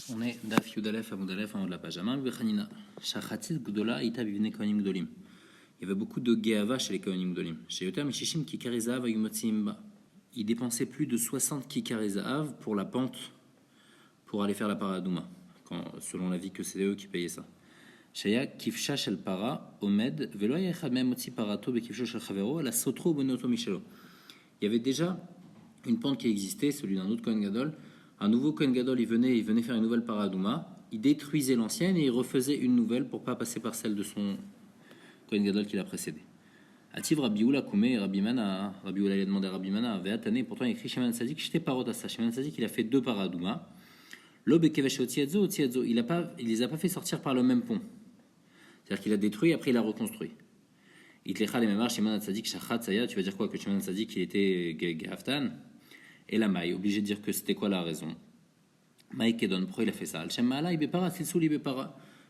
On est Daf Yudalef Amudalef en haut de la page. Amal Bechanina. Shachatit Gdola Ita Bivne Kohanim Gdolim. Il y avait beaucoup de Geava chez les Kohanim Gdolim. Chez Yotam Mishishim Kikarizav Ayumotsimba. Ils dépensaient plus de 60 Kikarizav pour la pente pour aller faire la paradouma. Selon l'avis que c'est eux qui payaient ça. Shaya Kifsha Shel Para Omed Velo Yechad Mem Motzi Parato Bekifsho Shel Chavero La Sotro Bonoto Michelo. Il y avait déjà une pente qui existait, celui d'un autre Kohen Gadol. Un nouveau Kohen Gadol, il venait faire une nouvelle paradouma, il détruisait l'ancienne et il refaisait une nouvelle pour pas passer par celle de son Kohen Gadol qui l'a précédé. Ativ Rabbi Oula Koumé, Rabbi Mana, Rabbi Oula il a demandé à Rabbi Mana, Ve'atane, pourtant il écrit Sheman Sadik, j'étais parot à ça. Sheman Sadik, il a fait deux paradoumas. L'obe Kevesh Otiadzo, il les a pas fait sortir par le même pont. C'est-à-dire qu'il a détruit, après il a reconstruit. Itlecha les mêmes Sheman Sadik, Shachat Saya, tu vas dire quoi? Que Sheman Sadik, il était Gehaftan? Et la maille, obligé de dire que c'était quoi la raison. Maï Kedon, pourquoi il a fait ça?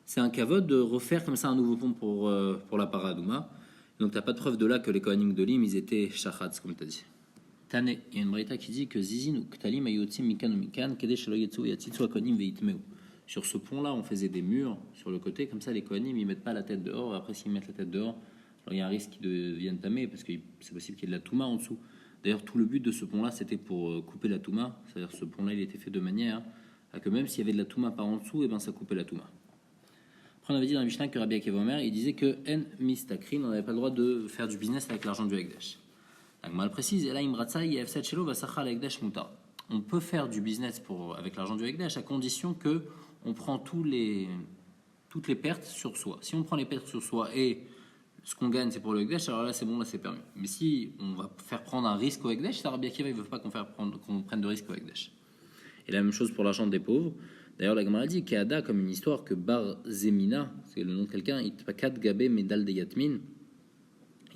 C'est un kavod de refaire comme ça un nouveau pont pour la paradouma. Donc t'as pas de preuve de là que les Kohanim Gdolim ils étaient shachatz comme tu as dit. Tane, il y a une braïta qui dit que Zizin ou Ktalim ayotzim mikan ou mikan kede shelo yetsu yatzitsu akonim veitmeu. Sur ce pont-là, on faisait des murs sur le côté, comme ça les Kohanim ils mettent pas la tête dehors. Après s'ils mettent la tête dehors, alors il y a un risque qu'ils deviennent tamés parce que c'est possible qu'il y ait de la touma en dessous. D'ailleurs, tout le but de ce pont-là, c'était pour couper la touma. C'est-à-dire ce pont-là, il était fait de manière à que même s'il y avait de la touma par en dessous, et ben ça coupait la touma. Après, on avait dit dans la Mishnah que Rabbi Akiva Omer, il disait que en mistakrin, on n'avait pas le droit de faire du business avec l'argent du Hekdesh. Donc, mal précise, et là, imratsa yefset shelo vasachal Hekdesh muta. On peut faire du business avec l'argent du Hekdesh à condition que on prend toutes les pertes sur soi. Si on prend les pertes sur soi et ce qu'on gagne c'est pour le Hekdesh, alors là c'est bon, là c'est permis. Mais si on va faire prendre un risque au Hekdesh, Rabbi Akiva il ne veut pas qu'on prenne de risque au Hekdesh. Et la même chose pour l'argent des pauvres. D'ailleurs la Gemara dit Keada comme une histoire que Bar Zemina, c'est le nom de quelqu'un, Itpakat Gabé Medal de Yatmin,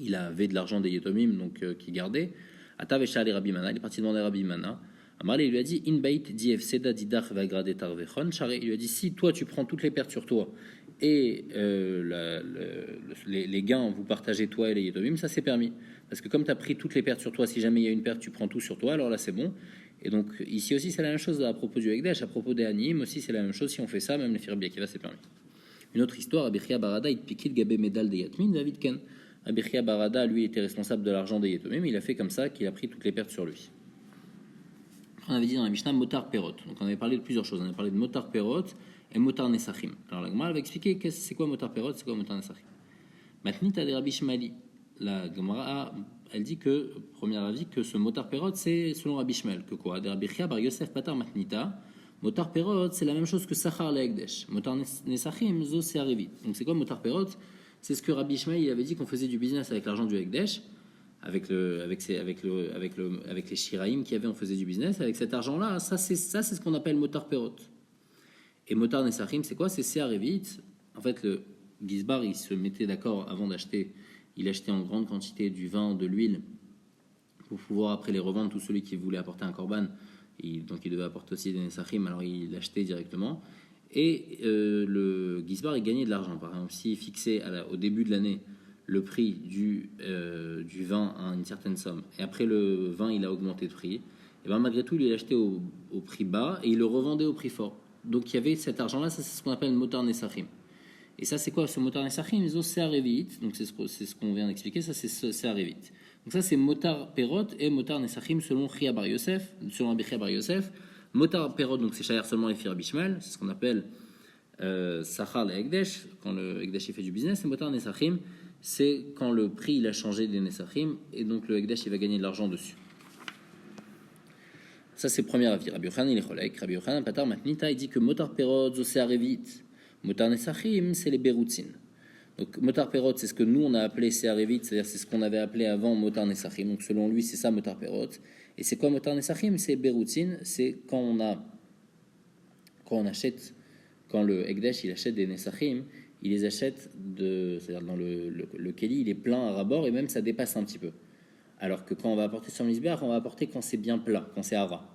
il avait de l'argent des Yetomim donc qui gardait. Atavesha Ali Rabbi Mana, il est parti demander à Rabbi Mana. Amarle il lui a dit Inbait Dief Seda Didach Vagrade Tarvechon. Il lui a dit si toi tu prends toutes les pertes sur toi et les gains, vous partagez toi et les Yetomim, ça c'est permis. Parce que comme tu as pris toutes les pertes sur toi, si jamais il y a une perte, tu prends tout sur toi, alors là c'est bon. Et donc ici aussi c'est la même chose à propos du Hekdesh, à propos des Hanim aussi c'est la même chose, si on fait ça, même les Rabbi Akiva c'est permis. Une autre histoire, Abichia Barada, il piquait le Gabé Medal des Yatmin, David Ken. Abichia Barada, lui, était responsable de l'argent des Yetomim, il a fait comme ça, qu'il a pris toutes les pertes sur lui. On avait dit dans la Mishnah Motar Perot, donc on avait parlé de plusieurs choses, on avait parlé de Motar Perot et Motar Nesachim. Alors la Gemara va expliquer c'est quoi Motar Perot, c'est quoi Motar Nesachim. Maintenant, tu as des Rabbi Shmali. La Gemara, elle dit que, premier avis, que ce Motar Perot, c'est selon Rabbi Shmuel, que quoi? Des Rabbi Chia bar Yosef Patar Matnita. Motar Perot, c'est la même chose que Sachar le Hekdesh. Motar Nesachim, zo c'est Arivit. Donc c'est quoi Motar Perot? C'est ce que Rabbi Shmuel il avait dit qu'on faisait du business avec l'argent du Hekdesh, avec les Shiraïm qui avaient, on faisait du business. Avec cet argent-là, ça c'est ce qu'on appelle Motar Perot. Et Motar Nesachim, c'est quoi? C'est Searevit. En fait, le Gizbar, il se mettait d'accord avant d'acheter. Il achetait en grande quantité du vin, de l'huile, pour pouvoir après les revendre. Tout celui qui voulait apporter un korban, donc il devait apporter aussi des Nesachim, alors il l'achetait directement. Et le Gizbar, il gagnait de l'argent. Par exemple, s'il fixait au début de l'année le prix du vin à une certaine somme, et après le vin, il a augmenté de prix, et bien malgré tout, il l'achetait au prix bas et il le revendait au prix fort. Donc il y avait cet argent-là, ça c'est ce qu'on appelle Motar Nesachim. Et ça c'est quoi ce Motar Nesachim? C'est Arevit, donc c'est ce qu'on vient d'expliquer, ça c'est Arevit. Donc ça c'est Motar Perot et Motar Nesachim selon Chia bar Yosef, selon Rabbi Chia bar Yosef. Motar Perot, donc c'est Shayar seulement les Rabbi Shmuel, c'est ce qu'on appelle Sachar le Hekdesh, quand le Hekdesh fait du business, et Motar Nesachim, c'est quand le prix il a changé des Nesachim, et donc le Hekdesh il va gagner de l'argent dessus. Ça c'est le premier avis. Rabbi Yochanan il est cholek. Rabbi Yochanan Patar Matnita il dit que Motar Perot c'est Arevit, Motar Nesachim c'est les Beroutzin. Donc Motar Perot c'est ce que nous on a appelé Searevit, c'est-à-dire c'est ce qu'on avait appelé avant Motar Nesachim. Donc selon lui c'est ça Motar Perot. Et c'est quoi Motar Nesachim? C'est Beroutzin, c'est quand on achète, quand le Hekdesh il achète des Nesachim, il les achète c'est-à-dire dans le Keli il est plein à rabord et même ça dépasse un petit peu. Alors que quand on va apporter sur le misbéach, on va apporter quand c'est bien plat, quand c'est hara.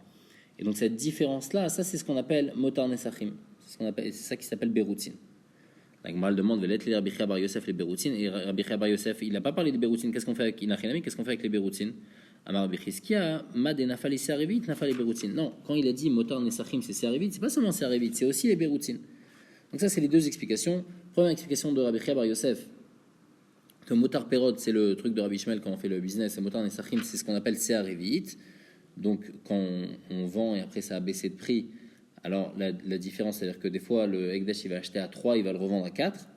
Et donc cette différence-là, ça c'est ce qu'on appelle Motar Nesachim. C'est ça qui s'appelle Beroutzin. La Gemara demande les Rabbi Chia bar Yosef les Beroutzin, et Rabbi Chia bar Yosef il n'a pas parlé des Beroutzin. Qu'est-ce qu'on fait avec Inachinami? Qu'est-ce qu'on fait avec les Beroutzin? Amar Bechizkia, Mad et Nafal et Searevit, Nafal et Beroutzin. Non, quand il a dit Motar Nesachim, c'est Searevit, c'est pas seulement Searevit, c'est aussi les Beroutzin. Donc ça, c'est les deux explications. Première explication de Rabbi Chia Bar Yosef, que Motar Perot, c'est le truc de Rabbi Ishmael quand on fait le business, et Motar Nesachim, c'est ce qu'on appelle Searevit. Donc quand on vend et après ça a baissé de prix, alors la différence, c'est-à-dire que des fois, le Ekdesh, il va acheter à 3, il va le revendre à 4.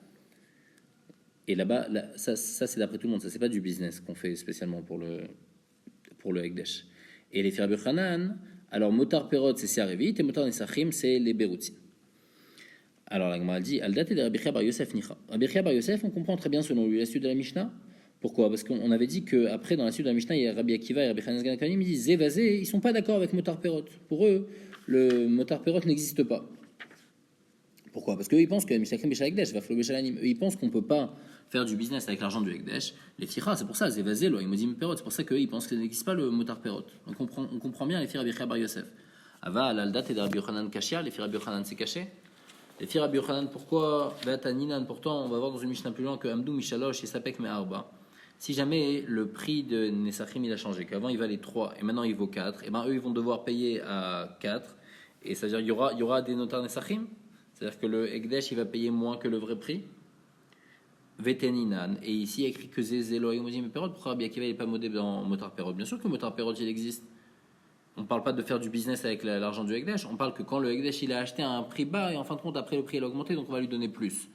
Et là-bas, ça c'est d'après tout le monde, ça c'est pas du business qu'on fait spécialement pour le Ekdesh. Et les Firabur Hanan, alors Motar Perot c'est Searevit et Motar Nesachim c'est les Beroutzin. Alors la Gemara dit, Al date de Rabbi Chia Bar Yosef Nicha. Rabbi Chia Bar Yosef, on comprend très bien selon lui la suite de la Mishnah. Pourquoi? Parce qu'on avait dit qu'après dans la suite de la Mishnah, il y a Rabbi Akiva et Rabbi Hanan Ganakanim, ils disent Zévazé, ils sont pas d'accord avec Motar Perot. Pour eux, le Motar Perot n'existe pas. Pourquoi? Parce qu'eux, ils pensent que Mishakrim Béchal Ekdesh va falloir Béchal Anim. Eux, ils pensent qu'on peut pas faire du business avec l'argent du Ekdesh. Les Tira, c'est pour ça, Zévazé, lo Imodim Perot, c'est pour ça qu'eux, ils pensent qu'il n'existe pas le Motar Perot. Donc on comprend bien les Fira Rabbi Chia Bar Yosef. Ava, al-Aldat et Rabbi Yochanan Kashia, les Fira Rabbi Yochanan c'est caché. Les Fira Rabbi Yochanan, pourquoi? Ninan, pourtant, on va voir dans une Mishnah plus loin que Amdou Mishalosh et Sapek Me'arba. Si jamais le prix de Nesachim il a changé, qu'avant il valait 3 et maintenant il vaut 4, et ben eux ils vont devoir payer à 4, et c'est-à-dire il y aura des notaires Nesachim, c'est-à-dire que le Ekdesh il va payer moins que le vrai prix. Veteninan, et ici il y a écrit que Zézélo et Modim Perot, pourquoi Rabbi Akiva n'est pas modé dans Motar Perot? Bien sûr que Motar Perot il existe. On ne parle pas de faire du business avec l'argent du Ekdesh, on parle que quand le Ekdesh il a acheté à un prix bas et en fin de compte après le prix il a augmenté donc on va lui donner plus.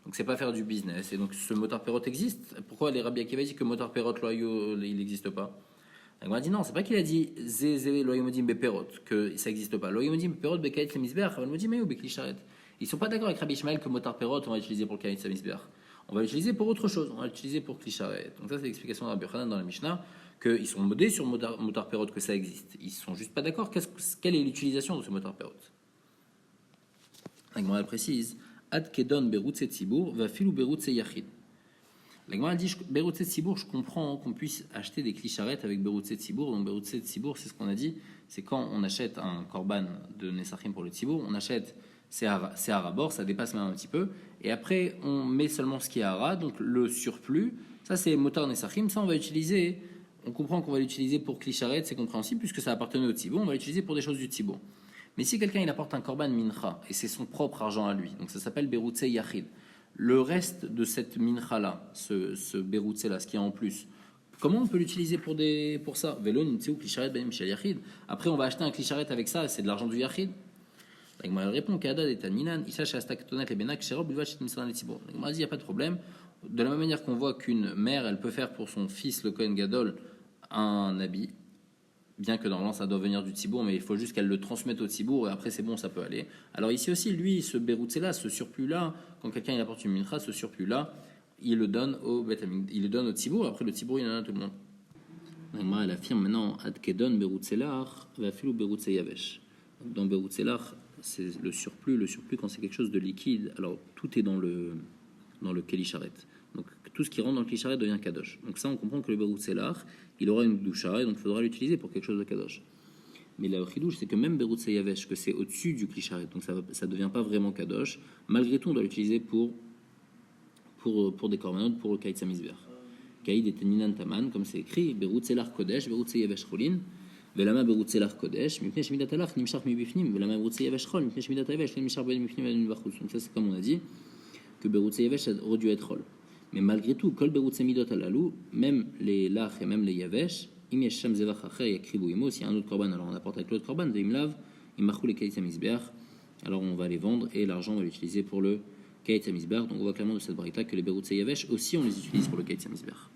Donc c'est pas faire du business. Et donc ce Motar Perot existe. Pourquoi les Rabbi Akiva disent que Motar Perot loyaux il n'existe pas? On a dit non, c'est pas qu'il a dit Zézé loyimodim beperot que ça n'existe pas. Loyimodim beperot bekait lemisber, modim ou bekli sharet. Ils sont pas d'accord avec Rabbi Ishmael que Motar Perot on va l'utiliser pour le kait lemisber. On va l'utiliser pour autre chose. On va l'utiliser pour kli sharet. Donc ça c'est l'explication de Rabbi Yochanan dans la Mishnah qu'ils sont modés sur Motar Perot que ça existe. Ils sont juste pas d'accord. Quelle est l'utilisation de ce Motar Perot? La Gemara précise. Ad kedon beroutse tzibour va filou beroutse yachid. La Gemara dit beroutse tzibour, je comprends qu'on puisse acheter des clicharettes avec beroutse tzibour. Donc beroutse tzibour, c'est ce qu'on a dit, c'est quand on achète un korban de Nesachim pour le tzibour, on achète c'est à bord, ça dépasse même un petit peu, et après on met seulement ce qui est hara, donc le surplus, ça c'est motar Nesachim, ça on va utiliser, on comprend qu'on va l'utiliser pour clicharettes, c'est compréhensible puisque ça appartenait au tzibour, on va l'utiliser pour des choses du tzibour. Mais si quelqu'un il apporte un korban mincha et c'est son propre argent à lui, donc ça s'appelle beroutse yachid. Le reste de cette mincha là, ce beroutse là, ce qui est en plus, comment on peut l'utiliser pour ça? Vélo nimtseu klisharet ben mishal yachid. Après on va acheter un klisharet avec ça, c'est de l'argent du yachid. Donc elle répond qu'Adad et Taninan, il sache à Staktonet et Benak Sherob, il va chez Misran et Tzibour. Donc elle dit il n'y a pas de problème. De la même manière qu'on voit qu'une mère elle peut faire pour son fils le Kohen Gadol un habit. Bien que normalement ça doit venir du Tzibour, mais il faut juste qu'elle le transmette au Tzibour et après c'est bon, ça peut aller. Alors ici aussi, lui, ce beroutse là, ce surplus là, quand quelqu'un il apporte une mincha, ce surplus là, il le donne au Tzibour, après le Tzibour il en a à tout le monde. Donc, elle affirme maintenant Adkedon beroutse lach va filou beroutse yavesh. Dans beroutse lach, c'est le surplus quand c'est quelque chose de liquide, alors tout est dans le kélisharet. Donc tout ce qui rentre dans le kélisharet devient kadosh. Donc ça on comprend que le beroutse lach, il aura une doucha et donc il faudra l'utiliser pour quelque chose de kadosh. Mais la chidouche, c'est que même beroutse yavesh, que c'est au-dessus du kélisharet, donc ça devient pas vraiment kadosh. Malgré tout, on doit l'utiliser pour des korbanot, pour le kaït samizber. Kaïd et teninan taman, comme c'est écrit, beroutse lach kodesh, beroutse yavesh cholin. ולמה ברוצה לך קודש? מפני שמידת הלך נמשך מבפנים, ולמה ברוצה יבש חול? מפני שמידת היבש נמשך בין מבפנים ובין מבחוץ. Donc ça c'est comme on a dit que ברוצה יבש aurait dû être חול. Mais malgré tout, כל ברוצה מידות הללו, même les lach et même les יבש, אם יש שם זבח אחר יקריבו עמו, s'il y a un autre korban, alors on apporte avec l'autre korban, ואם לאו, אם מכרו לקייץ המזבח, alors on va les vendre et l'argent on va l'utiliser pour le קייץ המזבח. Donc on voit clairement de cette braïta que les ברוצה יבש aussi on les utilise pour le קייץ המזבח.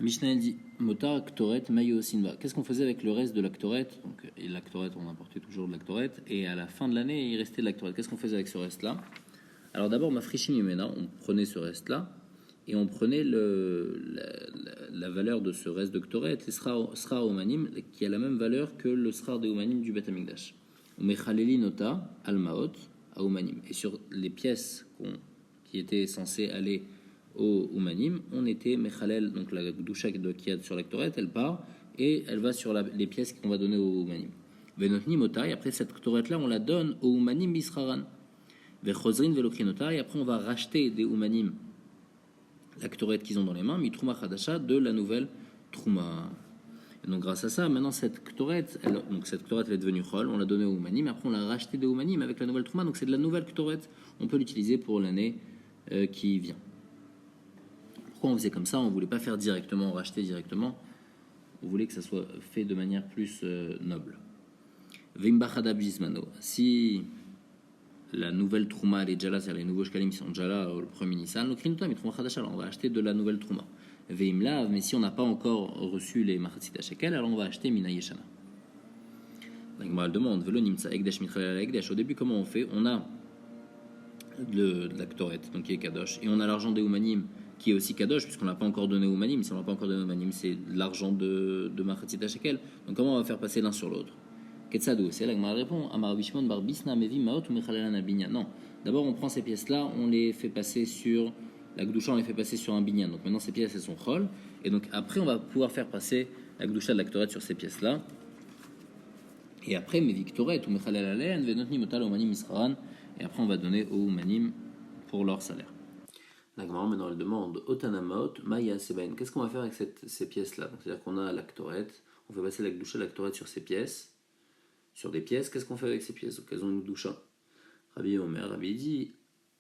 Mishnah dit Motar, Ktoret, Mayo, Sinva. Qu'est-ce qu'on faisait avec le reste de la Ktoret? Donc, et la Ktoret, on apportait toujours de la Ktoret. Et à la fin de l'année, il restait de la Ktoret. Qu'est-ce qu'on faisait avec ce reste-là? Alors d'abord, ma frichim yumena, on prenait ce reste-là et on prenait la valeur de ce reste de Ktoret, le Srar Omanim, qui a la même valeur que le Srar de Omanim du Bet Amikdash. On met Chaleli Nota, Almaot, à Omanim. Et sur les pièces qui étaient censées aller au Umanim, on était Mechalel, donc la doucha qui a sur la Ktoret, elle part et elle va sur les pièces qu'on va donner au Umanim. Venotni Motai, après cette Ktoret là, on la donne au Umanim Bisraran. Vechozrin Velokrinota, et après on va racheter des Umanim la Ktoret qu'ils ont dans les mains, Mitrouma Khadasha, de la nouvelle Trouma. Et donc grâce à ça, maintenant cette Ktoret, elle est devenue Chol, on l'a donnée au Oumanim, après on l'a rachetée des Oumanim avec la nouvelle Trouma, donc c'est de la nouvelle Ktoret, on peut l'utiliser pour l'année qui vient. Pourquoi on faisait comme ça? On ne voulait pas faire directement, racheter directement, on voulait que ça soit fait de manière plus noble. Vimbachadab Gizmano, si la nouvelle Trouma elle est déjà là, c'est-à-dire les nouveaux Shkalim sont déjà là le premier Nissan, on va acheter de la nouvelle Trouma. Veimlav, mais si on n'a pas encore reçu les Machatzit Shekel, alors on va acheter Mina Yeshana. La Gemara demande, Velo Nimtsa Ekdesh Mitral Ekdesh. Au début, comment on fait? On a de la Ktoret, donc qui est Kadosh, et on a l'argent des Oumanim qui est aussi Kadosh, puisqu'on n'a pas encore donné Oumanim. Si on n'a pas encore donné Oumanim, c'est de l'argent de Machatzit Shekel. Donc comment on va faire passer l'un sur l'autre? Ketsadou, c'est là que Gemara répond, Amar Bishmon Bar Bisna Mevi Maot ou Mechalalan Abinya. Non, d'abord on prend ces pièces-là, on les fait passer sur. La Gdusha, on les fait passer sur un binyan. Donc maintenant, ces pièces, elles sont chol. Et donc après, on va pouvoir faire passer la Gdusha de la Ktoret sur ces pièces-là. Et après, mes Victoret, ou Mechalel Alen, Venotni Motal, Omanim Israran. Et après, on va donner aux Omanim pour leur salaire. La Gemara, maintenant, elle demande Otanamot, Maya Sebain. Qu'est-ce qu'on va faire avec ces pièces-là? C'est-à-dire qu'on a la Ktoret, on fait passer la Gdusha de la Ktoret sur ces pièces. Sur des pièces, qu'est-ce qu'on fait avec ces pièces? Donc, elles ont une Gdusha. Rabbi Omer, Rabbi dit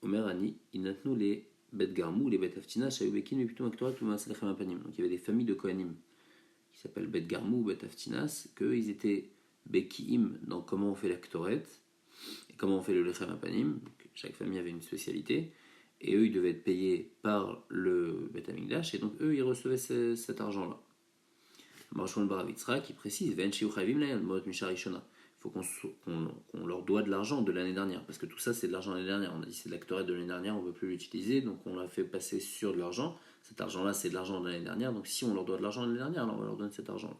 Omer Ani, Inatnou les. Bet Garmou, les Bet Aftina, Shayubekin, mais plutôt Aktorat ou Maasalechem Apanim. Donc il y avait des familles de Kohanim qui s'appellent Bet Garmou, Bet Aftinas, qu'eux ils étaient Bekiim dans comment on fait l'Aktoret et comment on fait le Lechem Apanim. Donc chaque famille avait une spécialité et eux ils devaient être payés par le Bet Amigdash et donc eux ils recevaient cet argent-là. Marshon Baravitsra qui précise Ven Shiu Chavim Layal Mot Misharishona. Il faut qu'on leur doit de l'argent de l'année dernière, parce que tout ça c'est de l'argent de l'année dernière. On a dit c'est de l'actoret de l'année dernière, on ne peut plus l'utiliser, donc on l'a fait passer sur de l'argent. Cet argent-là c'est de l'argent de l'année dernière, donc si on leur doit de l'argent de l'année dernière, alors on va leur donner cet argent-là.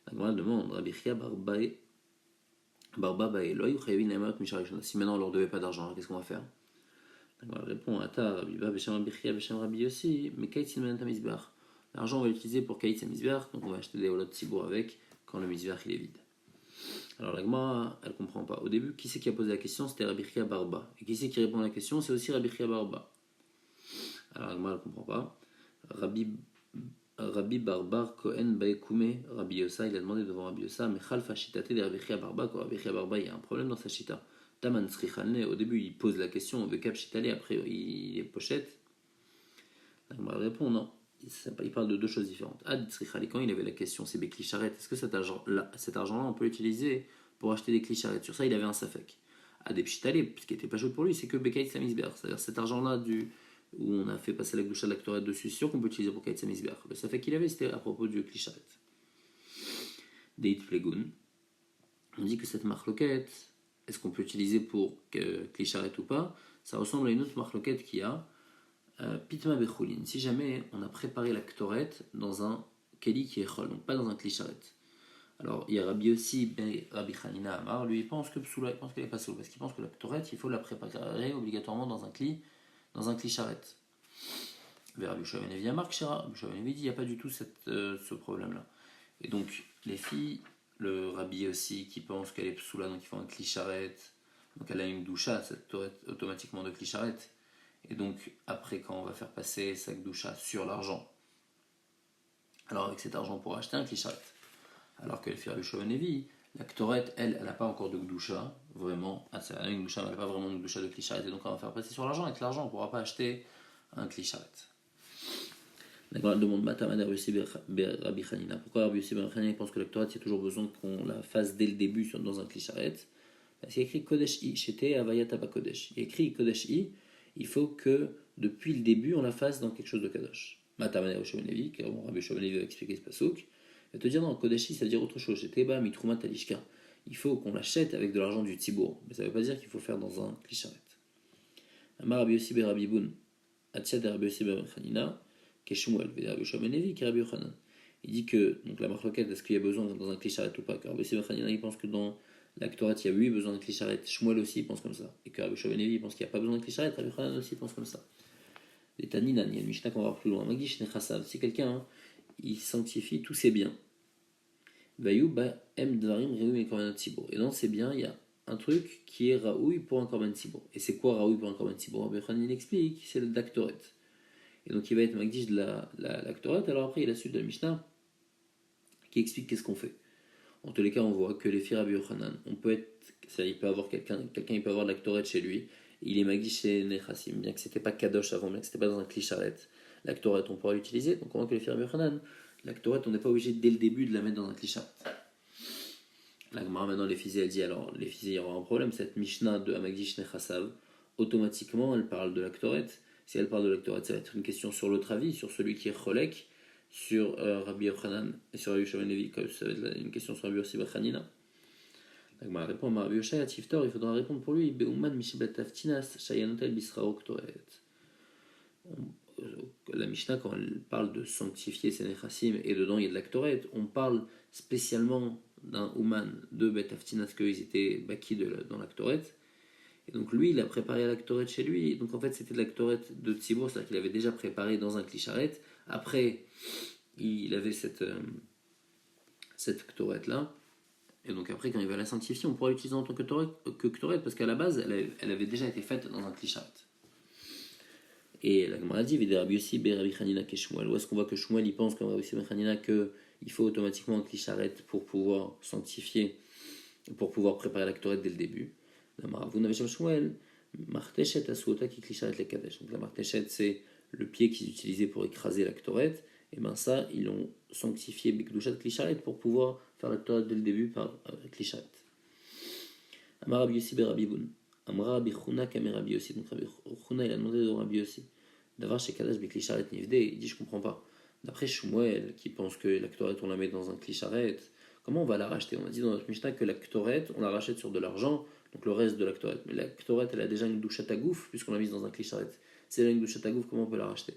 La Gemara demande Rabbi Chia Barba Baeloi Chayavin Naimot Misharishona. Si maintenant on leur devait pas d'argent, qu'est-ce qu'on va faire? La Gemara répond Ata Rabbi Ba Beshem Rabbi Chia Beshem Rabbi Yossi, mais Kait Silman Tamizbar. L'argent on va l'utiliser pour Kait Tamizbar, donc on va acheter des holot Tzibour avec quand le Mizbar il est vide. Alors la Gemara, elle comprend pas. Au début, qui c'est qui a posé la question? C'était Rabbi Chia Barba. Et qui c'est qui répond à la question? C'est aussi Rabbi Chia Barba. Alors la Gemara, elle comprend pas. Rabbi Barbar Kohen Baekume, Rabbi Yossa, il a demandé devant Rabbi Yossa, mais Khalfa Shitate de Rabbi Chia Barba, quand Rabbi Chia Barba, il y a un problème dans sa Shita. Taman Srichalne, au début, il pose la question, de Kap Shitale, après, il est pochette. La Gemara répond non. Il parle de deux choses différentes. Ad Srichali, quand il avait la question, c'est Bekli Sharet, est-ce que cet argent-là, on peut l'utiliser pour acheter des Kli Sharet? Sur ça, il avait un safek. Ad Epshitale, ce qui n'était pas chaud pour lui, c'est que Bekait Samizber, c'est-à-dire cet argent-là où on a fait passer la Gdusha de la Ktoret dessus, c'est sûr qu'on peut l'utiliser pour Kait Samizber. Le safek qu'il avait, c'était à propos du Kli Sharet. Deit Plegun, on dit que cette marloquette, est-ce qu'on peut l'utiliser pour Kli Sharet ou pas? Ça ressemble à une autre marloquette qu'il y a. Pitma Bechulin, si jamais on a préparé la Ktoret dans un Keli qui est Chol, donc pas dans un Kli Sharet. Alors il y a Rabbi aussi, Rabbi Hanina Amar, lui il pense que Psoula, il pense qu'elle est pas Psoula, parce qu'il pense que la Ktoret, il faut la préparer obligatoirement dans un Kli Sharet. Vers Rabbi Shovenevi Amar Kshera, Rabbi Shovenevi dit il n'y a pas du tout ce problème-là. Et donc les filles, le Rabbi aussi qui pense qu'elle est Psoula, donc il faut un Kli Sharet, donc elle a une doucha, cette Ktoret automatiquement de Kli Sharet. Et donc, après, quand on va faire passer sa Gdusha sur l'argent, alors avec cet argent pour acheter un Kli Sharet. Alors que le Rabbi Shovenevi, la Ktoret, elle n'a pas encore de Gdusha, vraiment. Elle a une Gdusha, mais elle n'a pas vraiment de Gdusha de Kli Sharet. Et donc, on va faire passer sur l'argent. Avec l'argent, on ne pourra pas acheter un Kli Sharet. La Gemara demande Matamad Rabbi Hanina. Pourquoi Rabbi Hanina pense que la Ktoret, il y a toujours besoin qu'on la fasse dès le début dans un Kli Sharet? Parce qu'il y a écrit Kodesh I, Shete Avayat Aba Kodesh. Il y a écrit Kodesh I. Il faut que depuis le début on la fasse dans quelque chose de kadosh. Matamane au Shovenevi, car Rabbi Shovenevi va expliquer ce pasuk. Il va te dire non, Kodeshi ça veut dire autre chose. C'était ba mitrumat talishka. Il faut qu'on l'achète avec de l'argent du tzibour. Mais ça ne veut pas dire qu'il faut faire dans un Kli Sharet. Amar Rabbi Yossi ben Rabbi Boun, Atia de Rabbi Yossi ben Chanina, Keshmuel, ve Rabbi Shovenevi, qui Rabbi Yochanan. Il dit que donc la marloquette, est-ce qu'il y a besoin dans un Kli Sharet ou pas? Car Rabbi Yossi ben Chanina, il pense que dans la Ktoret, il y a eu besoin d'un Kli Sharet. Shmuel aussi pense comme ça. Et que Rabbi Shovenevi pense qu'il n'y a pas besoin d'un Kli Sharet. Rabbi Yochanan aussi pense comme ça. Les Taninan, il y a une Mishnah qu'on va voir plus loin. Magdish Nechasav, si quelqu'un il sanctifie tous ses biens, Vayou ba em dvarim reum et korban tzibour. Et dans ces biens, il y a un truc qui est raoui pour un korban tzibour. Et c'est quoi raoui pour un korban tzibour? Rabbi Yochanan il explique, c'est le daktoret. Et donc il va être Magdish de la Ktoret. Alors après, il a su de la Mishnah. qui explique qu'est-ce qu'on fait. En tous les cas, on voit que les filles Rabbi Yochanan, il peut avoir quelqu'un il peut avoir de la Ktoret chez lui, il est Magdi chez Nechassim, bien que c'était pas Kadosh avant, bien que c'était pas dans un Klisharet. La Ktoret, on pourra l'utiliser, donc on voit que les filles Rabbi Yochanan, la Ktoret, on n'est pas obligé dès le début de la mettre dans un Klisharet. La Gemara maintenant, les filles, elle dit alors, les filles, il y aura un problème, cette Mishnah de Amagdish Nechasav, automatiquement, elle parle de la Ktoret. Si elle parle de la Ktoret, ça va être une question sur l'autre avis, sur celui qui est Cholek, sur Rabbi Yochanan et sur Rabbi Shimon Levi, ça va être une question sur Rabbi Yossi Bachanina. La Gemara répond à Rabbi Yoshaya Tiftor, il faudra répondre pour lui, Beuman Mishibat Taftinas, Shayanotel Bisrao Ktoret. La Mishnah, quand elle parle de sanctifier ses nechassim, et dedans il y a de la Ktoret, on parle spécialement d'un Ouman de Bet Aftinas, qu'ils étaient baki dans la Ktoret. Et donc lui, il a préparé la Ktoret chez lui. Donc en fait, c'était de la Ktoret de Tzibour, c'est-à-dire qu'il avait déjà préparé dans un Klisharet. Après, il avait cette Ktoret-là. Et donc après, quand il va la sanctifier, on pourra l'utiliser en tant que Ktoret, parce qu'à la base, elle avait déjà été faite dans un Klisharet. Et la Gemara dit, Rabbi Yossi be Rabbi Hanina ke Shmuel. Où est-ce qu'on voit que Shmuel il pense comme Rabbi Yossi be Hanina qu'il faut automatiquement un Klisharet pour pouvoir sanctifier, pour pouvoir préparer la Ktoret dès le début. La Maravou n'avait jamais Shmuel. Marteshet asuota ki Klisharet le Kadesh. Donc la Marteshet, c'est le pied qu'ils utilisaient pour écraser la Ktoret. Et bien ça, ils l'ont sanctifié Bekdushat Klisharet pour pouvoir faire la Ktoret dès le début par Klisharet. Amar Rabbi Yossi be Rabbi Bun. Amra Rabbi Chuna Kamer Rabbi Yossi. Donc Rabbi Chuna, il a demandé de Rabbi Yossi. D'avoir chez Kadash Beklisharet Nivde, il dit je comprends pas. D'après Shmuel, qui pense que la Ktoret on la met dans un Klisharet, comment on va la racheter? On a dit dans notre Mishnah que la Ktoret on la rachète sur de l'argent, donc le reste de la Ktoret. Mais la Ktoret elle a déjà une douchat à gouffre puisqu'on l'a mise dans un Klisharet. Si elle a une douchat à gouffre, comment on peut la racheter?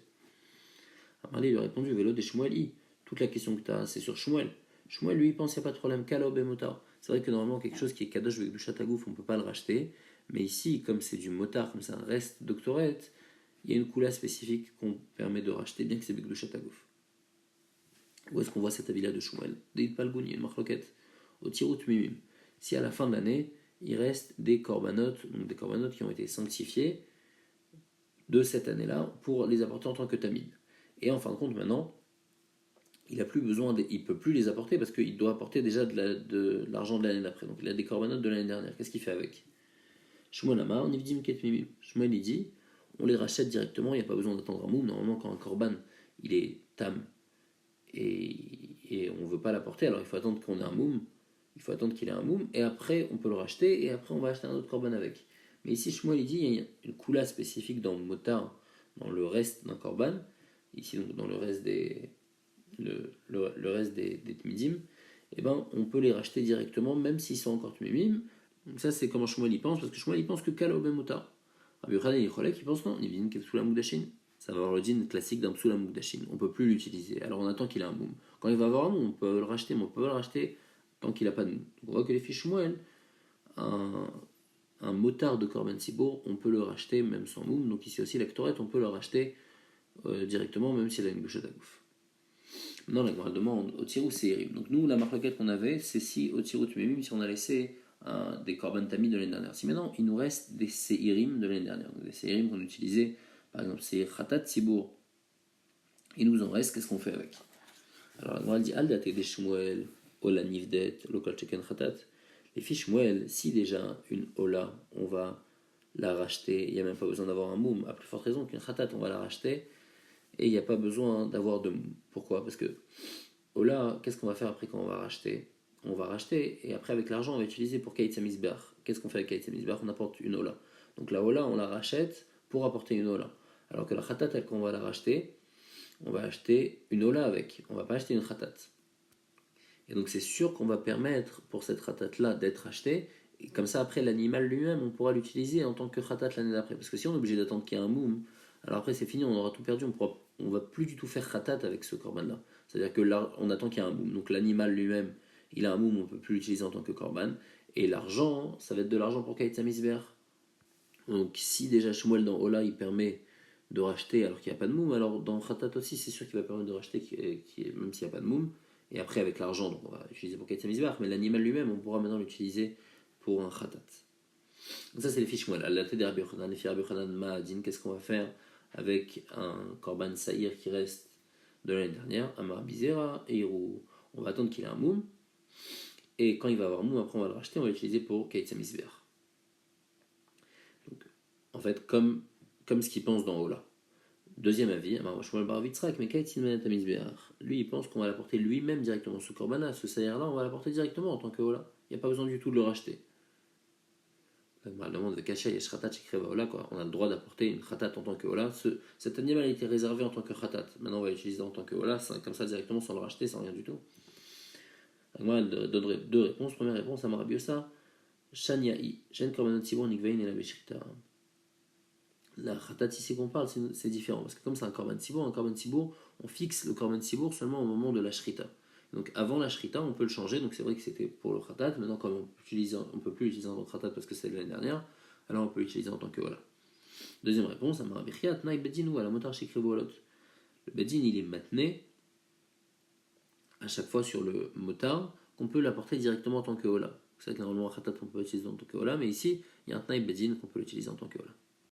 Amarli lui a répondu Vélo des Shmuel. Toute la question que tu as, c'est sur Shmuel. Shmuel lui il pense qu'il n'y a pas de problème. Kalob et Motar. C'est vrai que normalement quelque chose qui est Kadosh avec douchat à gouffre, on ne peut pas le racheter. Mais ici, comme c'est du motard, comme c'est un reste de Ktoret, il y a une coula spécifique qu'on permet de racheter, bien que c'est Bekdushat Agouf. Où est-ce qu'on voit cet avis-là de Shmuel? Deid Palgoun, il y a une marloquette. Au Tirut Mimim. Si à la fin de l'année, il reste des korbanot, donc des korbanot qui ont été sanctifiés de cette année-là pour les apporter en tant que tamid. Et en fin de compte, maintenant, il a plus besoin, il peut plus les apporter parce qu'il doit apporter déjà de l'argent de l'année d'après. Donc il a des korbanot de l'année dernière. Qu'est-ce qu'il fait avec? Shmuel Amar, Nivdim Ket Mimim. Shmuel il dit, on les rachète directement, il n'y a pas besoin d'attendre un moum. Normalement, quand un korban il est tam et on ne veut pas l'apporter, alors il faut attendre qu'on ait un moum, il faut attendre qu'il ait un moum, et après on peut le racheter, et après on va acheter un autre korban avec. Mais ici, Shmuel il dit, il y a une coula spécifique dans le motard, dans le reste d'un korban, ici donc dans le reste le reste des tmidim, et ben on peut les racheter directement, même s'ils sont encore tmimim. Donc ça c'est comment Shmuel y pense, parce que Shmuel il pense que kalo ben motard. Rabbi Yochanan et Cholek qui pensent non, il vient qu'il psoula mukdashin. Ça va avoir le din classique d'un psoula mukdashin. On ne peut plus l'utiliser. Alors on attend qu'il ait un moum. Quand il va avoir un moum, on peut le racheter, mais on ne peut pas le racheter tant qu'il n'a pas de moum. Donc on voit que les fiches Shmuel, un motard de Korban Sibour, on peut le racheter même sans moum. Donc ici aussi la Ktoret, on peut le racheter directement, même s'il a une bouche d'agouf. Maintenant la demande au tirou c'est donc nous la marloquette qu'on avait, c'est si au tirou tu si on a laissé des korban tamis de l'année dernière. Si maintenant il nous reste des seirim de l'année dernière, donc des seirim qu'on utilisait, par exemple c'est khatat sibour, il nous en reste, qu'est-ce qu'on fait avec? Alors la Gemara dit al date des shmuel ola nivdet lokal cheken khatat. Les fiches shmuel, si déjà une ola on va la racheter, il n'y a même pas besoin d'avoir un moum, à plus forte raison qu'une khatat on va la racheter et il n'y a pas besoin d'avoir de moum. Pourquoi? Parce que ola, qu'est-ce qu'on va faire après quand on va racheter? On va racheter et après avec l'argent on va utiliser pour Kaït Samizbeach. Qu'est-ce qu'on fait avec Kaït Samizbeach? On apporte une ola. Donc la ola on la rachète pour apporter une ola. Alors que la khatat quand on va la racheter, on va acheter une ola avec. On va pas acheter une khatat. Et donc c'est sûr qu'on va permettre pour cette khatat là d'être achetée. Et comme ça après l'animal lui-même on pourra l'utiliser en tant que khatat l'année d'après. Parce que si on est obligé d'attendre qu'il y ait un moum, alors après c'est fini, on aura tout perdu. On va plus du tout faire khatat avec ce korban là. C'est-à-dire que là on attend qu'il y ait un moum. Donc l'animal lui-même il a un moum, on ne peut plus l'utiliser en tant que korban. Et l'argent, ça va être de l'argent pour Kaït Samizber. Donc si déjà Shmuel dans Ola il permet de racheter alors qu'il n'y a pas de moum, alors dans Khatat aussi c'est sûr qu'il va permettre de racheter même s'il n'y a pas de moum. Et après avec l'argent, donc on va l'utiliser pour Kaït Samizber, mais l'animal lui-même on pourra maintenant l'utiliser pour un Khatat. Donc ça c'est les fiches Shmuel. Allah te dit Rabbi Yochanan, les filles Rabbi Yochanan Ma'adin, qu'est-ce qu'on va faire avec un korban saïr qui reste de l'année dernière? Amar Bizera, Eirou. on va attendre qu'il ait un moum, et quand il va avoir moum, après on va le racheter, on va l'utiliser pour Keitsa Misbeach. Donc, en fait, comme ce qu'il pense dans haut là. Deuxième avis, lui il pense qu'on va l'apporter lui-même directement, ce corbana, ce salaire-là, on va l'apporter directement en tant que hola. Il n'y a pas besoin du tout de le racheter. On demande de cacher quoi. On a le droit d'apporter une khatat en tant que hola. Cet animal a été réservé en tant que khatat. Maintenant on va l'utiliser en tant que hola, comme ça directement sans le racheter, sans rien du tout. Moi, je donnerai deux réponses. Première réponse à Marabiosa, Shania'i, Shen Korbanot Sibor Nikvein et la Beshikta. La khatat ici qu'on parle, c'est différent. Parce que comme c'est un korban sibour, on fixe le korban sibour seulement au moment de la shrita. Donc avant la shrita, on peut le changer. Donc c'est vrai que c'était pour le khatat. Maintenant, comme on peut plus l'utiliser en tant que khatat parce que c'est de l'année dernière, alors on peut l'utiliser en tant que voilà. Deuxième réponse, Amar Abichiat, Naï Bedin ou à la motar Shikrebolot. Le Bedin, il est maintené à chaque fois sur le motard qu'on peut l'apporter directement en tant que hola. C'est vrai que normalement, un khatat, on peut l'utiliser en tant que hola, mais ici, il y a un Naï Bedin qu'on peut l'utiliser en tant que hola.